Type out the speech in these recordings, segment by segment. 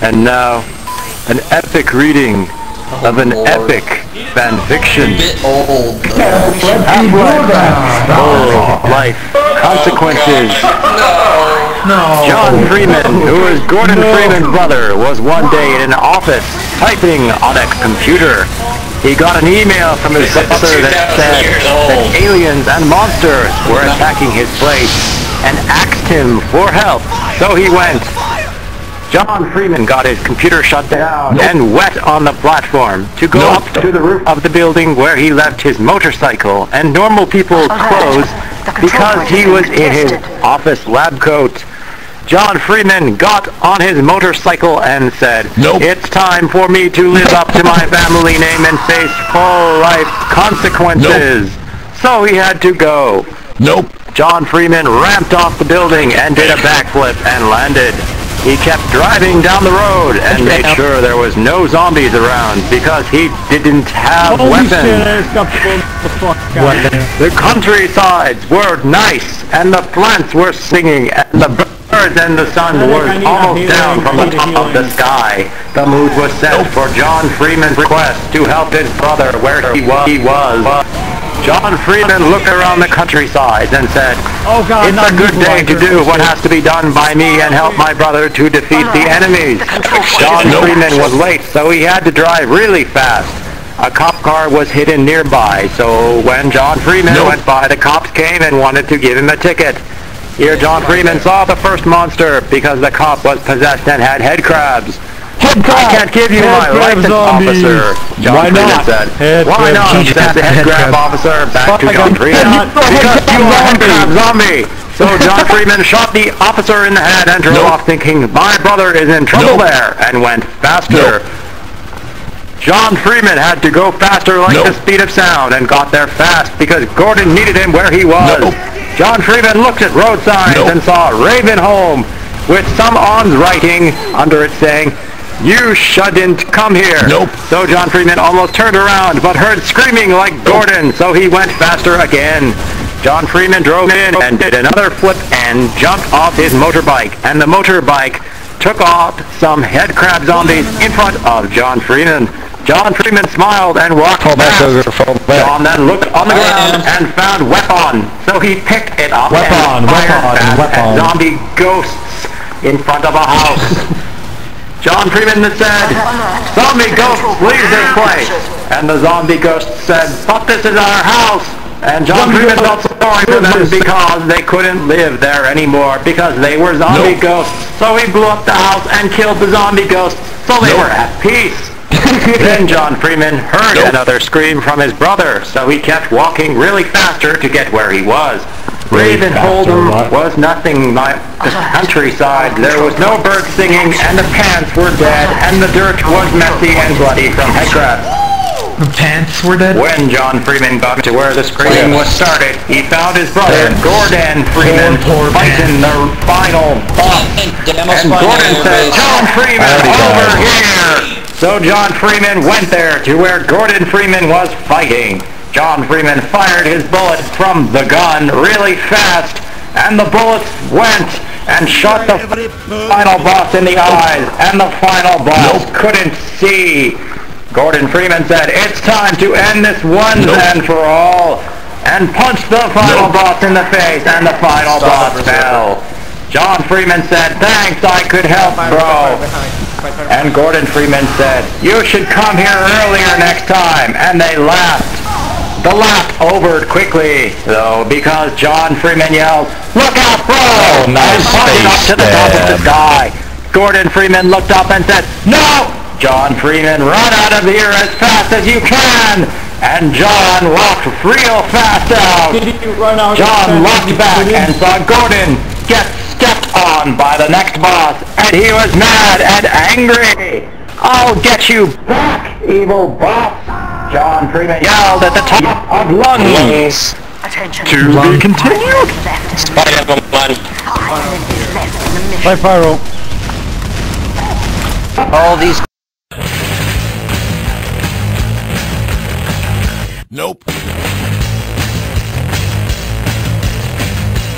And now, an epic reading of an epic fan fiction. Life consequences. John Freeman, who was Gordon Freeman's brother, was one day in an office typing on a computer. He got an email from his brother that said that aliens and monsters were attacking his place and asked him for help. So he went. John Freeman got his computer shut down and went on the platform to go up to the roof of the building where he left his motorcycle and normal people's clothes because he was in his office lab coat. John Freeman got on his motorcycle and said, "It's time for me to live up to my family name and face full life consequences." So he had to go. John Freeman ramped off the building and did a backflip and landed. He kept driving down the road and made sure there was no zombies around because he didn't have weapons. The countrysides were nice and the plants were singing and the birds and the sun were almost down from the top of the sky. The mood was set for John Freeman's request to help his brother where he was. John Freeman looked around the countryside and said, "It's a good day to do what has to be done by me and help my brother to defeat the enemies." John Freeman was late, so he had to drive really fast. A cop car was hidden nearby, so when John Freeman went by, the cops came and wanted to give him a ticket. Here John Freeman saw the first monster because the cop was possessed and had head crabs. "I can't give you my license, officer," John Freeman said. "Why not?" said the head crab officer back to John Freeman. "Because you are a head crab zombie." So John Freeman shot the officer in the head and drove off thinking, "My brother is in trouble there," and went faster. John Freeman had to go faster like the speed of sound and got there fast because Gordon needed him where he was. John Freeman looked at road signs and saw Ravenholm with some on writing under it saying, "You shouldn't come here." So John Freeman almost turned around but heard screaming like Gordon, so he went faster again. John Freeman drove in and did another flip and jumped off his motorbike, and the motorbike took off some head crab zombies in front of John Freeman. John Freeman smiled and walked past. John then looked on the ground and found weapon, so he picked it up and fired fast at zombie ghosts in front of a house. John Freeman said, "Zombie ghosts, leave this place." And the zombie ghost said, "But this is our house." And John Freeman felt sorry for them because they couldn't live there anymore because they were zombie ghosts. So he blew up the house and killed the zombie ghosts, so they were at peace. Then John Freeman heard another scream from his brother, so he kept walking really faster to get where he was. Ravenholm was nothing like the countryside. There was no birds singing, and the pants were dead, and the dirt was messy and bloody from head crabs. The pants were dead? When John Freeman got to where the screaming was started, he found his brother, Gordon Freeman, fighting the final boss. And Gordon said, "John Freeman, over here!" So John Freeman went there to where Gordon Freeman was fighting. John Freeman fired his bullet from the gun really fast, and the bullets went and shot the final boss in the eyes, and the final boss couldn't see. Gordon Freeman said, "It's time to end this once and for all," and punched the final boss in the face, and the final boss fell. John Freeman said, "Thanks, I could help, bro." And Gordon Freeman said, "You should come here earlier next time," and they laughed. The laugh overed quickly, though, because John Freeman yelled, "Look out, bro!" and pointed up to the top of the sky. Gordon Freeman looked up and said, "No!" John Freeman, "Run out of here as fast as you can!" And John walked real fast out. John looked back and saw Gordon get stepped on by the next boss, and he was mad and angry. "I'll get you back, evil boss!" John Freeman yelled at the top of lungs. To be continued. Bye, Pyro. All these.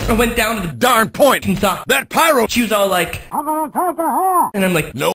I went down to the darn point and saw that pyro. She was all like, "I'm gonna take her home." And I'm like, "No."